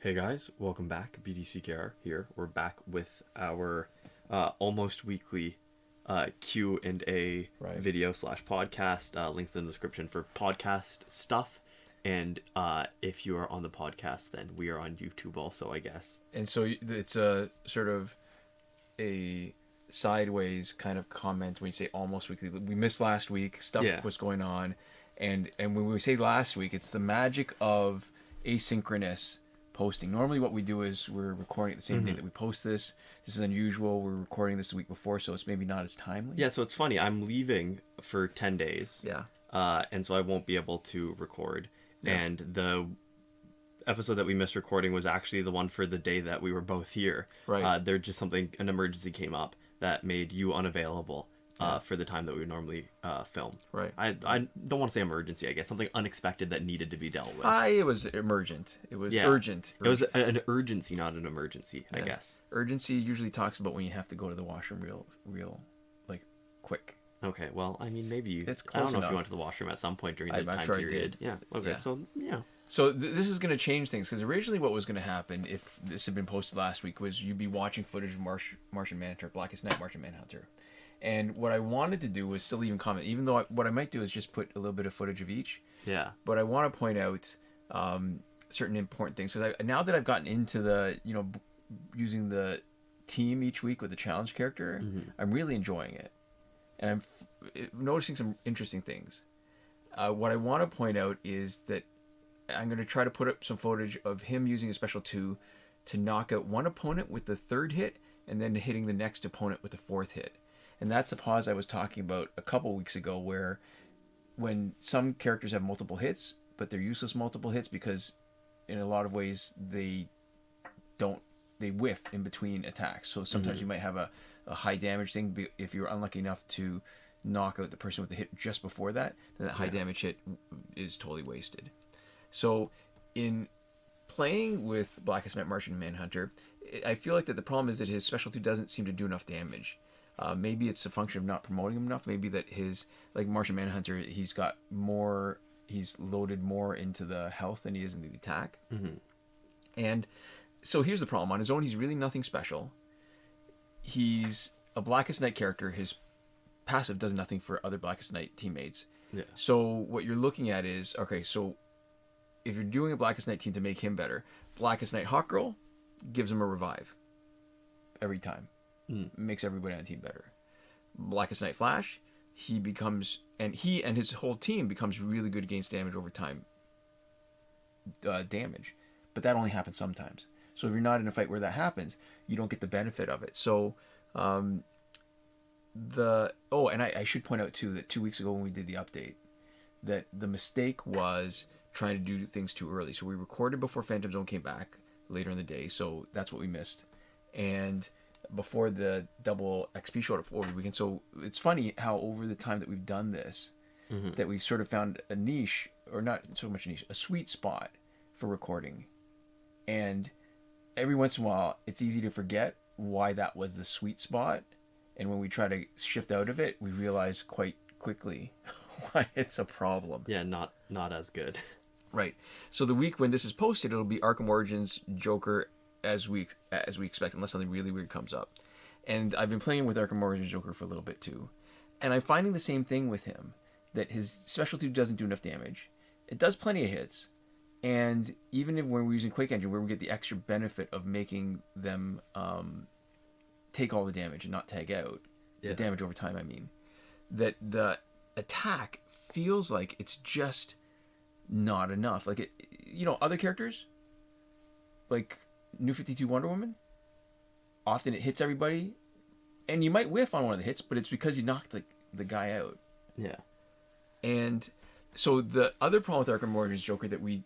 Hey guys, welcome back. BDCKR here. We're back with our almost weekly Q&A video / podcast. Links in the description for podcast stuff. And if you are on the podcast, then we are on YouTube also, I guess. And so it's a sort of a sideways kind of comment when you say almost weekly. We missed last week. Stuff was going on. And when we say last week, it's the magic of asynchronous posting. Normally what we do is we're recording at the same day that we post this. This is unusual. We're recording this the week before, so it's maybe not as timely. Yeah, so it's funny. I'm leaving for 10 days. Yeah. And so I won't be able to record. Yeah. And the episode that we missed recording was actually the one for the day that we were both here. Right. There just an emergency came up that made you unavailable for the time that we would normally film. Right. I don't want to say emergency, I guess. Something unexpected that needed to be dealt with. It was emergent. It was urgent. It was an urgency, not an emergency, I guess. Urgency usually talks about when you have to go to the washroom real like, quick. Okay, well, I mean, maybe you... It's I don't close know enough. if you went to the washroom at some point during the time sure period. I did. Yeah, okay, so, yeah. So this is going to change things, because originally what was going to happen, if this had been posted last week, was you'd be watching footage of Martian Manhunter, Blackest Night Martian Manhunter. And what I wanted to do was still even comment, even though what I might do is just put a little bit of footage of each. Yeah. But I want to point out certain important things. Because now that I've gotten into the, using the team each week with the challenge character, I'm really enjoying it. And I'm noticing some interesting things. What I want to point out is that I'm going to try to put up some footage of him using a special 2 to knock out one opponent with the 3rd hit and then hitting the next opponent with the 4th hit. And that's the pause I was talking about a couple weeks ago, where when some characters have multiple hits, but they're useless multiple hits because in a lot of ways they whiff in between attacks. So sometimes you might have a high damage thing. If you're unlucky enough to knock out the person with the hit just before that, then that high damage hit is totally wasted. So in playing with Blackest Night Martian Manhunter, I feel like that the problem is that his special 2 doesn't seem to do enough damage. Maybe it's a function of not promoting him enough. Maybe that his, like Martian Manhunter, he's loaded more into the health than he is in the attack. And so here's the problem. On his own, he's really nothing special. He's a Blackest Night character. His passive does nothing for other Blackest Night teammates. Yeah. So what you're looking at is, okay, so if you're doing a Blackest Night team to make him better, Blackest Night Hawkgirl gives him a revive every time. Makes everybody on the team better. Blackest Night Flash, he and his whole team becomes really good against damage over time. Damage. But that only happens sometimes. So if you're not in a fight where that happens, you don't get the benefit of it. So and I should point out too that 2 weeks ago when we did the update, that the mistake was trying to do things too early. So we recorded before Phantom Zone came back later in the day, so that's what we missed. And before the double XP showed up over the weekend. So it's funny how over the time that we've done this, that we've sort of found a niche, or not so much a niche, a sweet spot for recording. And every once in a while, it's easy to forget why that was the sweet spot. And when we try to shift out of it, we realize quite quickly why it's a problem. Yeah, not as good. Right. So the week when this is posted, it'll be Arkham Origins Joker as we expect, unless something really weird comes up. And I've been playing with Arkham Origins Joker for a little bit too. And I'm finding the same thing with him, that his special 2 doesn't do enough damage. It does plenty of hits. And even when we're using Quake Engine, where we get the extra benefit of making them take all the damage and not tag out, the damage over time, I mean, that the attack feels like it's just not enough. Like, other characters, like New 52 Wonder Woman, often it hits everybody, and you might whiff on one of the hits, but it's because you knocked the guy out. Yeah. And so the other problem with Arkham Origins Joker that we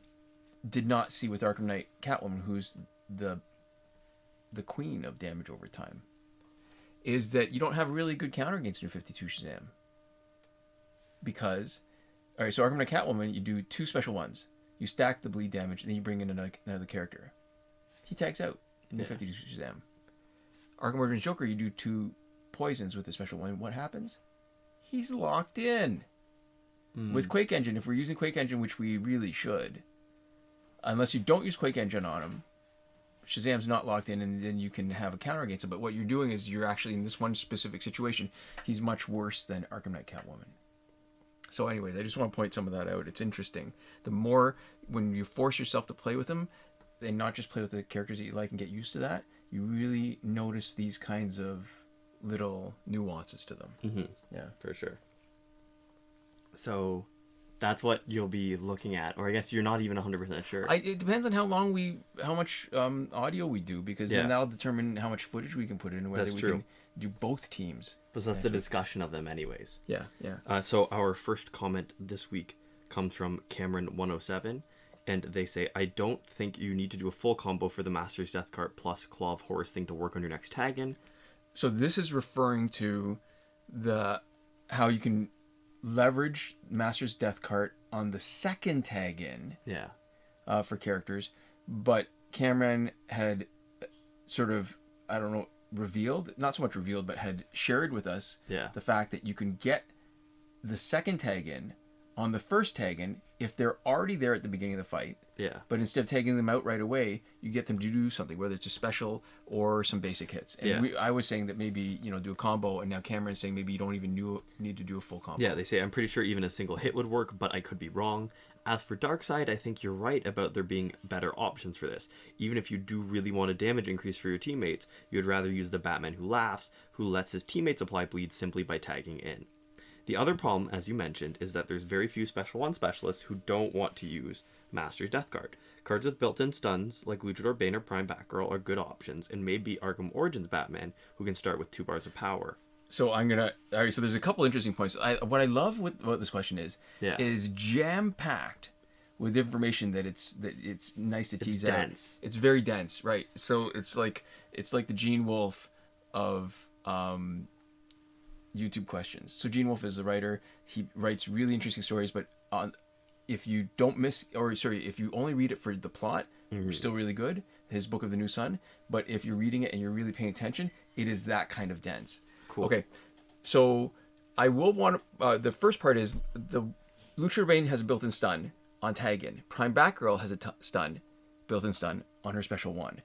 did not see with Arkham Knight Catwoman, who's the queen of damage over time, is that you don't have a really good counter against New 52 Shazam. Because, all right, so Arkham Knight Catwoman, you do 2 special ones. You stack the bleed damage, and then you bring in another character. He tags out in New 52 Shazam. Arkham Origins Joker, you do 2 poisons with a special one. What happens? He's locked in. With Quake Engine, if we're using Quake Engine, which we really should, unless you don't use Quake Engine on him, Shazam's not locked in, and then you can have a counter against it. But what you're doing is you're actually, in this one specific situation, he's much worse than Arkham Knight Catwoman. So anyways, I just want to point some of that out. It's interesting. The more, when you force yourself to play with them, and not just play with the characters that you like and get used to that, you really notice these kinds of little nuances to them. Mm-hmm. Yeah, for sure. So that's what you'll be looking at, or I guess you're not even 100% sure. It depends on how much audio we do, because then that'll determine how much footage we can put in, and whether we can do both teams. But that's the discussion of them anyways. Yeah. So our first comment this week comes from Cameron107, and they say, I don't think you need to do a full combo for the Master's Death Cart plus Claw of Horus thing to work on your next tag-in. So this is referring to how you can leverage Master's Death Cart on the second tag-in for characters, but Cameron had sort of, I don't know, not so much revealed, but had shared with us the fact that you can get the second tag-in on the first tag-in if they're already there at the beginning of the fight. Yeah. But instead of tagging them out right away, you get them to do something, whether it's a special or some basic hits. And I was saying that maybe, do a combo, and now Cameron's saying maybe you don't even need to do a full combo. Yeah, they say, I'm pretty sure even a single hit would work, but I could be wrong. As for Darkseid, I think you're right about there being better options for this. Even if you do really want a damage increase for your teammates, you'd rather use the Batman who laughs, who lets his teammates apply bleed simply by tagging in. The other problem, as you mentioned, is that there's very few Special 1 specialists who don't want to use Master's Death Card. Cards with built-in stuns, like Luchador Bane or Prime Batgirl, are good options, and maybe Arkham Origins Batman, who can start with 2 bars of power. So so there's a couple interesting points. What I love what this question is jam-packed with information that it's nice to tease out. It's dense. It's very dense, right? So it's like the Gene Wolff of YouTube questions. So Gene Wolff is the writer. He writes really interesting stories, but if you only read it for the plot, it's still really good. His Book of the New Sun. But if you're reading it and you're really paying attention, it is that kind of dense. Cool. Okay, so I will want the first part is the Luchador Bane has a built-in stun on tag-in. Prime Batgirl has a built-in stun on her special 1.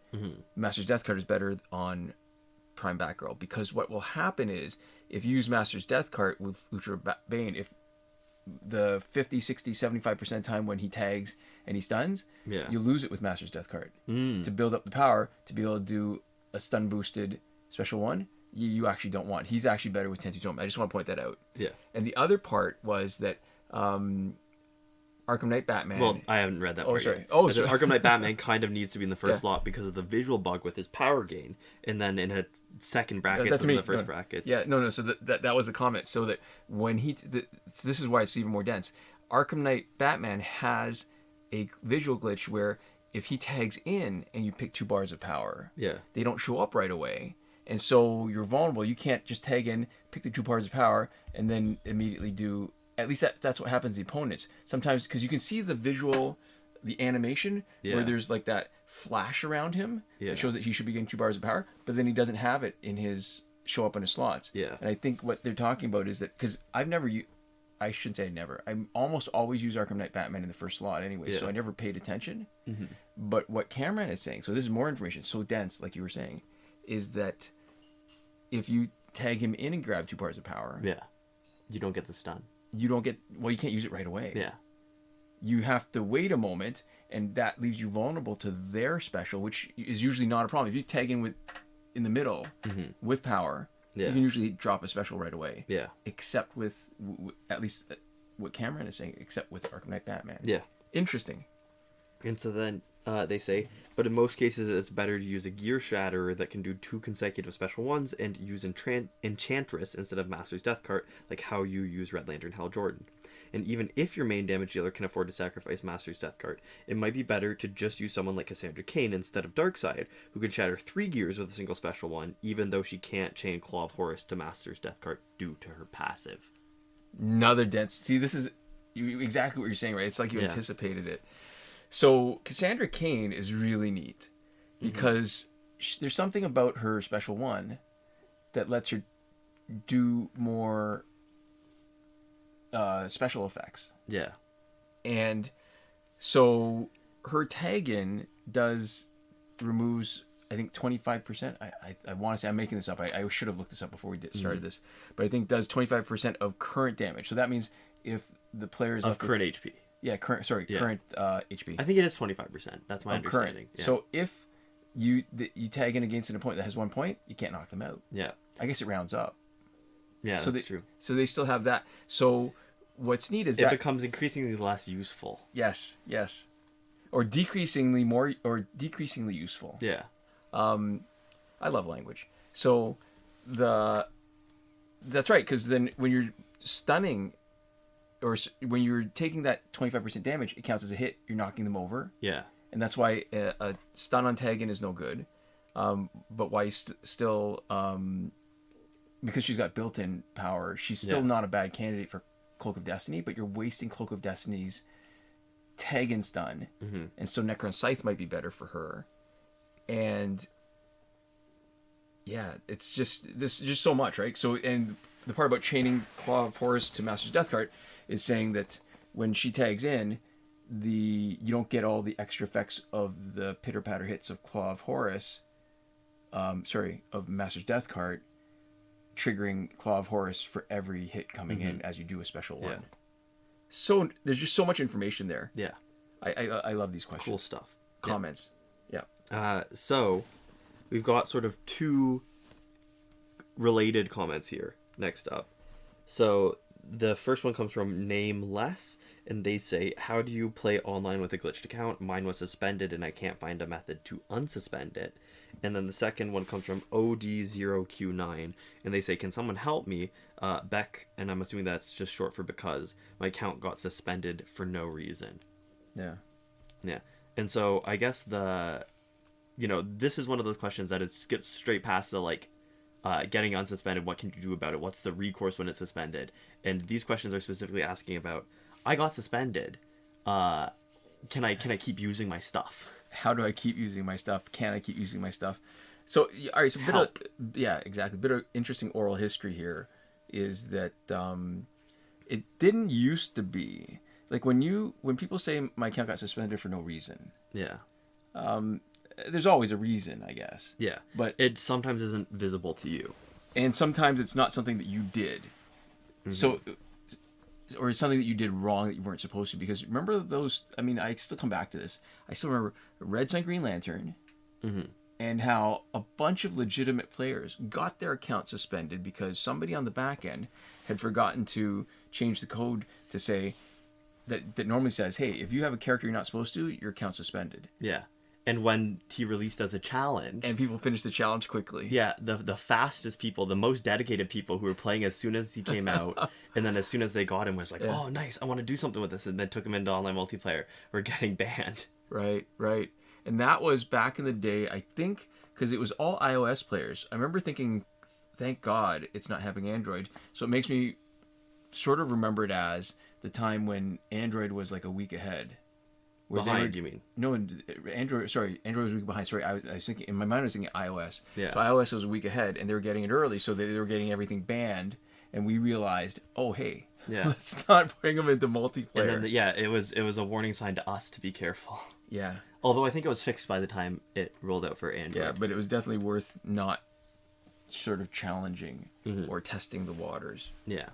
Master's Death Card is better on Prime Batgirl, because what will happen is if you use Master's Death Cart with Luchador Bane, if the 50, 60, 75% time when he tags and he stuns, you lose it with Master's Death Cart. To build up the power to be able to do a stun boosted special 1, you actually don't want. He's actually better with 10-2 Tome. I just want to point that out. Yeah. And the other part was that Arkham Knight Batman... Well, I haven't read that part yet. Arkham Knight Batman kind of needs to be in the first slot because of the visual bug with his power gain, and then in a second bracket within the first bracket. Yeah, no. So that was the comment. So that when this is why it's even more dense. Arkham Knight Batman has a visual glitch where if he tags in and you pick 2 bars of power, they don't show up right away. And so you're vulnerable. You can't just tag in, pick the 2 bars of power, and then immediately do... At least that's what happens to the opponents. Sometimes, because you can see the visual, the animation, where there's like that flash around him that shows that he should be getting 2 bars of power, but then he doesn't have it in his... show up in his slots. Yeah. And I think what they're talking about is that... Because I shouldn't say never. I almost always use Arkham Knight Batman in the first slot anyway, so I never paid attention. But what Cameron is saying, so this is more information, so dense, like you were saying, is that if you tag him in and grab 2 bars of power... You don't get the stun. You don't get... Well, you can't use it right away. Yeah. You have to wait a moment, and that leaves you vulnerable to their special, which is usually not a problem. If you tag in in the middle with power, you can usually drop a special right away. Yeah. Except with, at least what Cameron is saying, except with Arkham Knight Batman. Yeah. Interesting. And so then they say, but in most cases it's better to use a Gear Shatterer that can do 2 consecutive special 1s and use Enchantress instead of Master's Death Cart, like how you use Red Lantern Hal Jordan. And even if your main damage dealer can afford to sacrifice Master's Death Cart, it might be better to just use someone like Cassandra Cain instead of Darkseid, who can shatter 3 gears with a single special 1, even though she can't chain Claw of Horus to Master's Death Cart due to her passive. Another dense... See, this is exactly what you're saying, right? It's like you anticipated it. So Cassandra Cain is really neat because there's something about her special 1 that lets her do more special effects. Yeah. And so her tag-in does removes, I think, 25%. I want to say, I'm making this up. I should have looked this up before we started this. But I think it does 25% of current damage. So that means if the player is... Of current HP. Yeah, current HP. I think it is 25%. That's my understanding. Yeah. So if you tag in against an opponent that has 1 point, you can't knock them out. Yeah. I guess it rounds up. Yeah, that's true. So they still have that. So what's neat is it that... becomes increasingly less useful. Yes. Or decreasingly useful. Yeah. I love language. So that's right, because then when you're stunning, or when you're taking that 25% damage, it counts as a hit. You're knocking them over. Yeah. And that's why a stun on tagging is no good. But why still, because she's got built-in power, she's still not a bad candidate for Cloak of Destiny, but you're wasting Cloak of Destiny's tag and stun. Mm-hmm. And so Necron Scythe might be better for her. And yeah, it's just so much, right? So, and the part about chaining Claw of Horus to Master's Deathcart is saying that when she tags in, you don't get all the extra effects of the pitter-patter hits of Claw of Horus, of Master's Deathcart, triggering Claw of Horus for every hit coming in as you do a special one. So there's just so much information there. Yeah. I love these questions. Cool stuff. Comments. Yeah. So we've got sort of two related comments here next up. So the first one comes from Nameless, and they say, how do you play online with a glitched account? Mine was suspended and I can't find a method to unsuspend it. And then the second one comes from OD0Q9, and they say, can someone help me? Beck, and I'm assuming that's just short for because, my account got suspended for no reason. Yeah. And so I guess this is one of those questions that it skips straight past the getting unsuspended. What can you do about it? What's the recourse when it's suspended? And these questions are specifically asking about, I got suspended. Can I keep using my stuff? How do I keep using my stuff? Can I keep using my stuff? So, all right, so exactly. A bit of interesting oral history here is that it didn't used to be. Like when people say my account got suspended for no reason. Yeah. There's always a reason, I guess. Yeah. But it sometimes isn't visible to you. And sometimes it's not something that you did. Mm-hmm. So, or it's something that you did wrong that you weren't supposed to. Because remember those, I mean, I still come back to this. I still remember Red Sun Green Lantern and how a bunch of legitimate players got their account suspended because somebody on the back end had forgotten to change the code to say that normally says, hey, if you have a character you're not supposed to, your account's suspended. Yeah. And when he released as a challenge... And people finished the challenge quickly. Yeah, the fastest people, the most dedicated people who were playing as soon as he came out, and then as soon as they got him, was like, oh, nice, I want to do something with this, and then took him into online multiplayer, were getting banned. Right. And that was back in the day, I think, because it was all iOS players. I remember thinking, thank God it's not happening Android. So it makes me sort of remember it as the time when Android was like a week ahead. Behind, you mean? No, Android was a week behind. Sorry, I was thinking, in my mind I was thinking iOS. Yeah. So iOS was a week ahead, and they were getting it early, so they were getting everything banned, and we realized, oh, hey, let's not bring them into multiplayer. And then, it was a warning sign to us to be careful. Yeah. Although I think it was fixed by the time it rolled out for Android. Yeah, but it was definitely worth not sort of challenging or testing the waters. Yeah.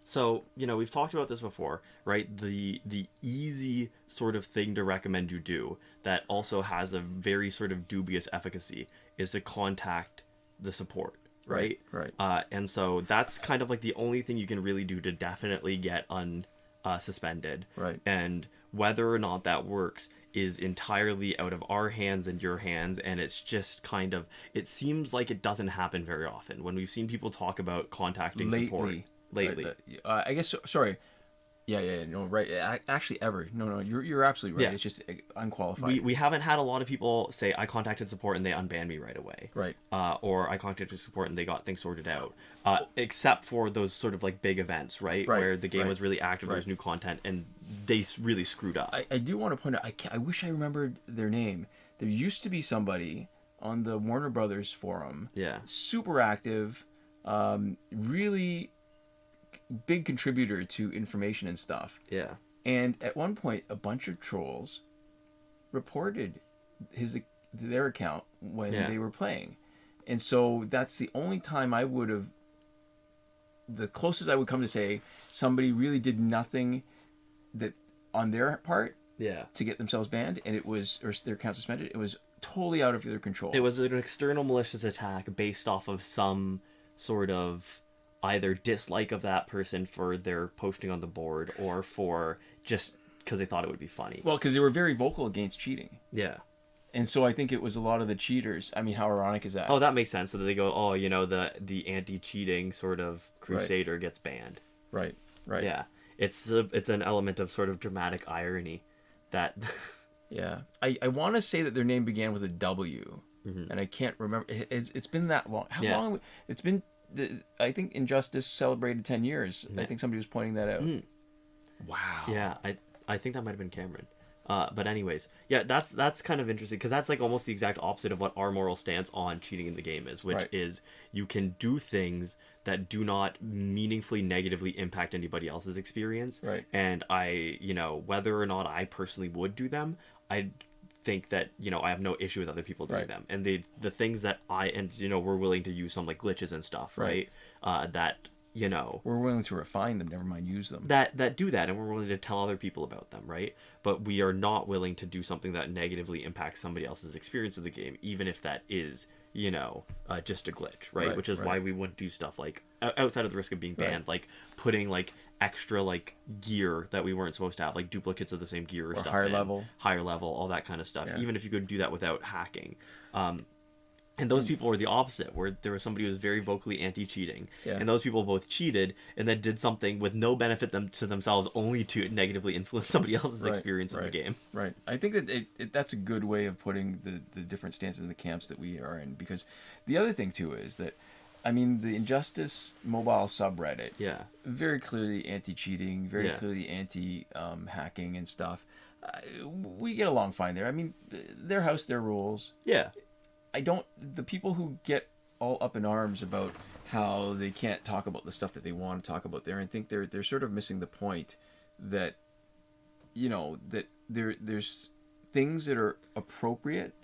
So, we've talked about this before, right? The easy sort of thing to recommend you do that also has a very sort of dubious efficacy is to contact the support, right? Right. And so that's kind of like the only thing you can really do to definitely get unsuspended. Right. And whether or not that works is entirely out of our hands and your hands, and it's just kind of, it seems like it doesn't happen very often when we've seen people talk about contacting support. Lately. I guess, sorry. Yeah, no, right. Actually, ever. No, you're absolutely right. Yeah. It's just unqualified. We haven't had a lot of people say, I contacted support and they unbanned me right away. Right. Or I contacted support and they got things sorted out. Except for those sort of like big events, right? Where the game was really active, there's new content, and they really screwed up. I do want to point out, I wish I remembered their name. There used to be somebody on the Warner Brothers forum. Yeah. Super active. Really big contributor to information and stuff. Yeah. And at one point, a bunch of trolls reported their account when they were playing. And so that's the only time I would have, the closest I would come to say somebody really did nothing that on their part to get themselves banned, and it was, or their account suspended. It was totally out of their control. It was an external malicious attack based off of some sort of either dislike of that person for their posting on the board, or for just because they thought it would be funny. Well, because they were very vocal against cheating. Yeah. And so I think it was a lot of the cheaters. I mean, how ironic is that? Oh, that makes sense. So they go, oh, you know, the anti-cheating sort of crusader gets banned. Right. Yeah. It's an element of sort of dramatic irony that... Yeah. I want to say that their name began with a W, and I can't remember. It's been that long. How long? It's been... I think Injustice celebrated 10 years. I think somebody was pointing that out. Wow. Yeah, I think that might have been Cameron. But anyways, yeah, that's kind of interesting, because that's like almost the exact opposite of what our moral stance on cheating in the game is, which is you can do things that do not meaningfully negatively impact anybody else's experience. Right. And whether or not I personally would do them, I think that, I have no issue with other people doing them. And the things that we're willing to use some like glitches and stuff, right? That we're willing to refine them, never mind use them, that do that, and we're willing to tell other people about them, right? But we are not willing to do something that negatively impacts somebody else's experience of the game, even if that is just a glitch, right? Which is why we wouldn't do stuff like outside of the risk of being banned, like putting like extra like gear that we weren't supposed to have, like duplicates of the same gear or stuff, higher level, all that kind of stuff, even if you could do that without hacking. And those people were the opposite, where there was somebody who was very vocally anti-cheating. Yeah. And those people both cheated and then did something with no benefit to themselves, only to negatively influence somebody else's experience of the game. Right. I think that that's a good way of putting the different stances in the camps that we are in. Because the other thing, too, is that, I mean, the Injustice mobile subreddit, very clearly anti-cheating, very clearly anti-hacking and stuff. We get along fine there. I mean, their house, their rules. Yeah. The people who get all up in arms about how they can't talk about the stuff that they want to talk about there, and think they're sort of missing the point that, that there's things that are appropriate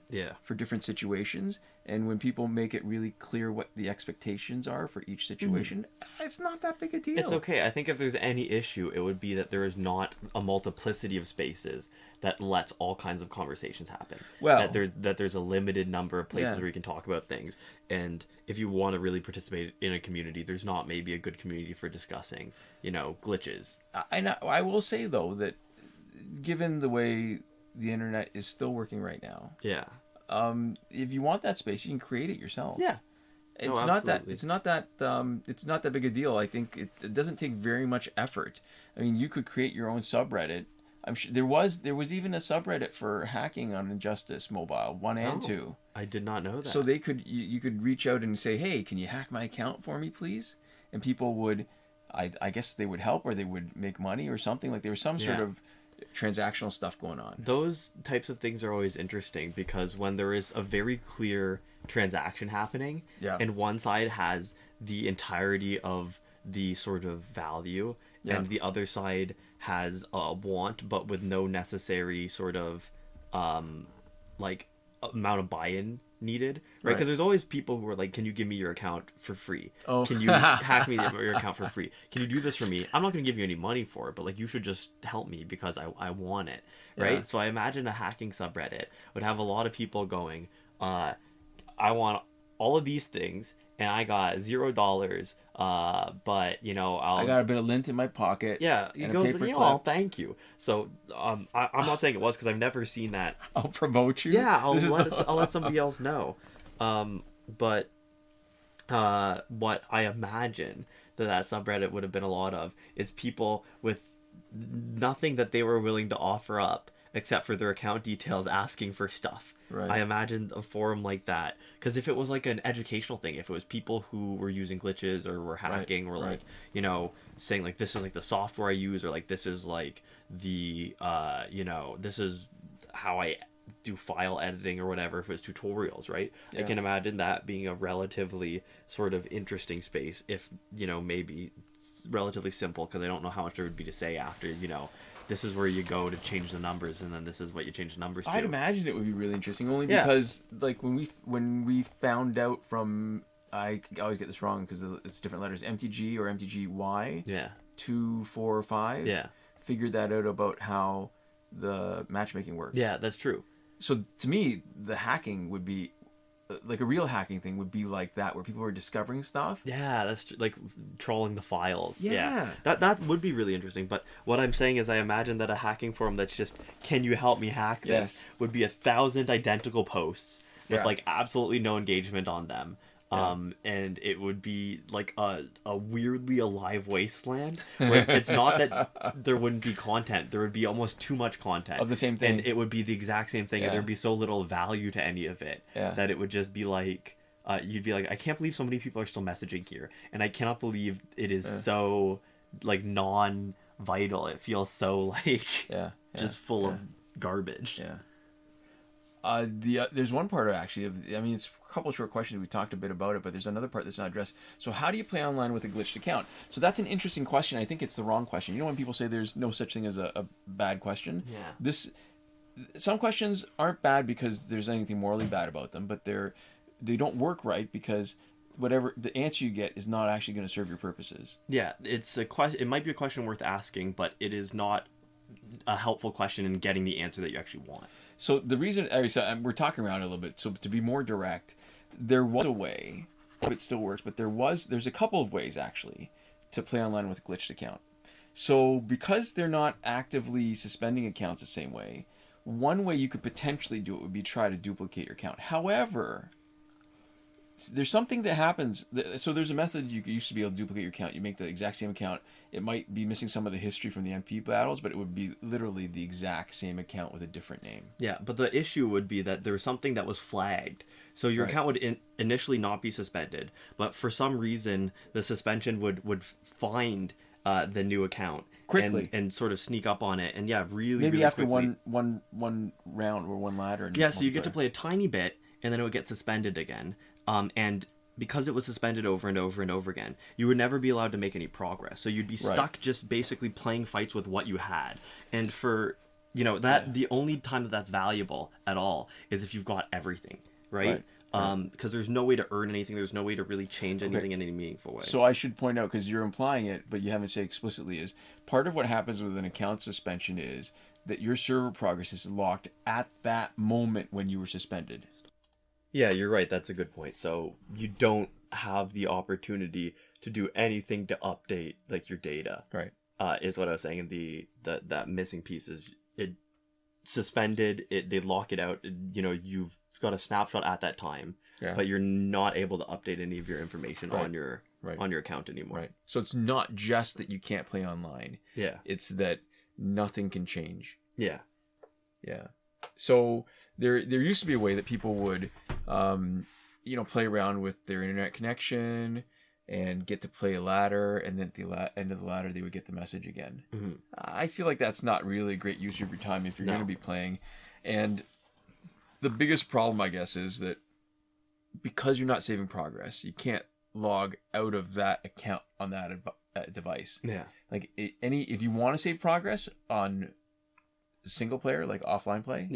for different situations, and when people make it really clear what the expectations are for each situation, it's not that big a deal. It's okay. I think if there's any issue, it would be that there is not a multiplicity of spaces that lets all kinds of conversations happen. Well, that there's a limited number of places where you can talk about things, and if you want to really participate in a community, there's not maybe a good community for discussing, glitches. I will say though that, given the way the internet is still working right now, if you want that space, you can create it yourself. Yeah. It's not that big a deal. I think it doesn't take very much effort. I mean, you could create your own subreddit. I'm sure there was even a subreddit for hacking on Injustice Mobile 1 and 2. I did not know that. So you could reach out and say, "Hey, can you hack my account for me, please?" And people would, I guess they would help, or they would make money or something. Like there was some sort of transactional stuff going on. Those types of things are always interesting, because when there is a very clear transaction happening, and one side has the entirety of the sort of value, and the other side has a want, but with no necessary sort of like amount of buy-in needed, right? Because there's always people who are like, "Can you give me your account for free? Can you hack me your account for free? Can you do this for me? I'm not going to give you any money for it, but like you should just help me because I want it," right? So I imagine a hacking subreddit would have a lot of people going, "I want all of these things, and I got $0, but I got a bit of lint in my pocket." Yeah, he goes, "Oh, thank you." So I'm not saying it was, because I've never seen that. I'll promote you. Yeah, I'll let somebody else know. But what I imagine that subreddit would have been a lot of is people with nothing that they were willing to offer up except for their account details, asking for stuff. Right. I imagined a forum like that, because if it was like an educational thing, if it was people who were using glitches or were hacking, or like saying like, this is like the software I use, or like this is like the this is how I do file editing or whatever, if it was tutorials, right? I can imagine that being a relatively sort of interesting space, if maybe relatively simple, because I don't know how much there would be to say after this is where you go to change the numbers, and then this is what you change the numbers to. I'd imagine it would be really interesting, only because like when we found out from, I always get this wrong because it's different letters, MTG or MTGY. Yeah. 2, 4, or 5. Yeah. Figured that out about how the matchmaking works. Yeah, that's true. So to me, the hacking would be like a real hacking thing would be like that, where people are discovering stuff. Yeah, that's like trolling the files. Yeah. That would be really interesting. But what I'm saying is, I imagine that a hacking forum that's just, can you help me hack this, would be 1,000 identical posts with like absolutely no engagement on them. And it would be like a weirdly alive wasteland where it's not that there wouldn't be content, there would be almost too much content of the same thing, and it would be the exact same thing, and there'd be so little value to any of it that it would just be like you'd be like, I can't believe so many people are still messaging here, and I cannot believe it is so like non-vital. It feels so like just full of garbage. There's one part actually it's a couple of short questions. We talked a bit about it, but there's another part that's not addressed. So how do you play online with a glitched account? So that's an interesting question. I think it's the wrong question. You know, when people say there's no such thing as a bad question, some questions aren't bad because there's anything morally bad about them, but they don't work right because whatever the answer you get is not actually going to serve your purposes. Yeah, it's a question. It might be a question worth asking, but it is not a helpful question in getting the answer that you actually want. So the reason, we're talking around it a little bit. So to be more direct, there was a way, it still works, but there's a couple of ways actually to play online with a glitched account. So because they're not actively suspending accounts the same way, one way you could potentially do it would be try to duplicate your account. However, there's something that happens. So there's a method you used to be able to duplicate your account. You make the exact same account. It might be missing some of the history from the MP battles, but it would be literally the exact same account with a different name. Yeah, but the issue would be that there was something that was flagged. So your account would initially not be suspended, but for some reason the suspension would find the new account quickly and sort of sneak up on it, and really after quickly. one round or one ladder. So you get to play a tiny bit, and then it would get suspended again. And because it was suspended over and over and over again, you would never be allowed to make any progress. So you'd be stuck just basically playing fights with what you had. And for, the only time that's valuable at all is if you've got everything, right? Because there's no way to earn anything. There's no way to really change anything in any meaningful way. So I should point out, because you're implying it, but you haven't said explicitly, is part of what happens with an account suspension is that your server progress is locked at that moment when you were suspended. Yeah, you're right. That's a good point. So you don't have the opportunity to do anything to update like your data. Right. Is what I was saying. That missing piece is it suspended. They lock it out. You've got a snapshot at that time, but you're not able to update any of your information on your account anymore. Right. So it's not just that you can't play online. Yeah. It's that nothing can change. Yeah. Yeah. So there used to be a way that people would, play around with their internet connection and get to play a ladder, and then at the end of the ladder they would get the message again. Mm-hmm. I feel like that's not really a great use of your time if you're going to be playing. And the biggest problem, I guess, is that because you're not saving progress, you can't log out of that account on that device. Yeah. Like if you want to save progress on single player, like offline play,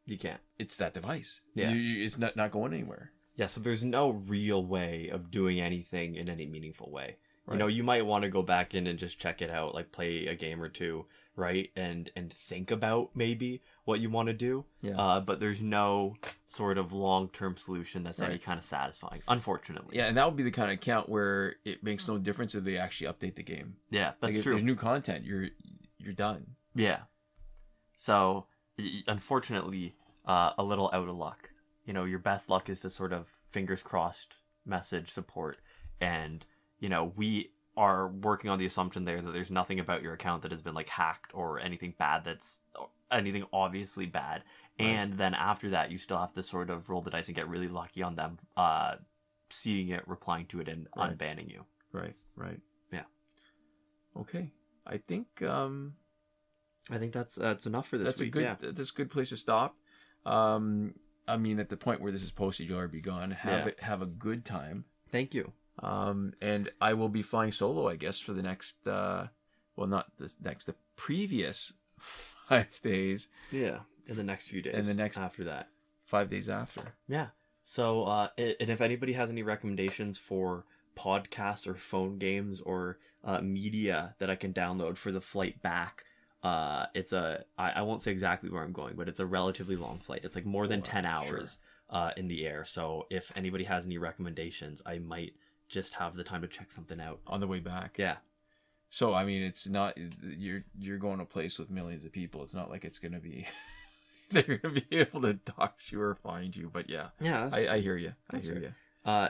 you can't. It's that device. Yeah. It's not going anywhere. Yeah, so there's no real way of doing anything in any meaningful way. Right. You might want to go back in and just check it out, like play a game or two, right? And think about maybe what you want to do. Yeah. But there's no sort of long-term solution that's any kind of satisfying, unfortunately. Yeah, and that would be the kind of account where it makes no difference if they actually update the game. Yeah, that's true. If there's new content, you're done. Yeah. So, unfortunately, a little out of luck. Your best luck is to sort of fingers crossed message support. And, we are working on the assumption there that there's nothing about your account that has been like hacked or anything bad anything obviously bad. Right. And then after that, you still have to sort of roll the dice and get really lucky on them seeing it, replying to it, and unbanning you. Right. Yeah. Okay. I think that's enough for this week. That's a good place to stop. At the point where this is posted, you'll already be gone. Have a good time. Thank you. And I will be flying solo, I guess, for the next, not this next previous 5 days. Yeah, in the next few days. And the next after that. 5 days after. Yeah. So, and if anybody has any recommendations for podcasts or phone games or media that I can download for the flight back, I won't say exactly where I'm going, but it's a relatively long flight. It's like more than 10 hours in the air. So if anybody has any recommendations, I might just have the time to check something out on the way back. Yeah. So I mean, it's not you're going to a place with millions of people. It's not like it's going to be they're going to be able to dox you or find you. But yeah, I hear you. I hear you.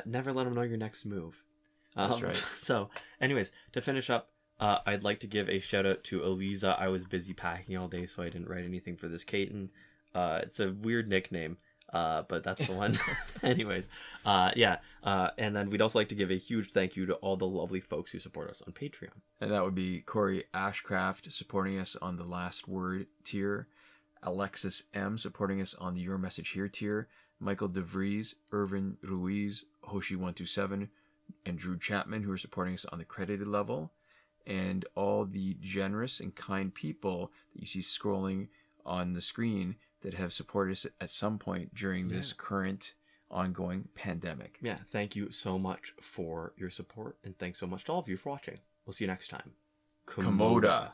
Never let them know your next move. That's right. So, anyways, to finish up, I'd like to give a shout out to Eliza. I was busy packing all day, so I didn't write anything for this Caton. It's a weird nickname, but that's the one. Anyways, and then we'd also like to give a huge thank you to all the lovely folks who support us on Patreon. And that would be Korey Ashcraft supporting us on the Last Word tier, Alexis M supporting us on the Your Message Here tier, Michael Devries, Irvin, Ruiz, Hoshi 127, and Drew Chapman, who are supporting us on the credited level, and all the generous and kind people that you see scrolling on the screen that have supported us at some point during this current ongoing pandemic. Yeah, thank you so much for your support, and thanks so much to all of you for watching. We'll see you next time. Komoda.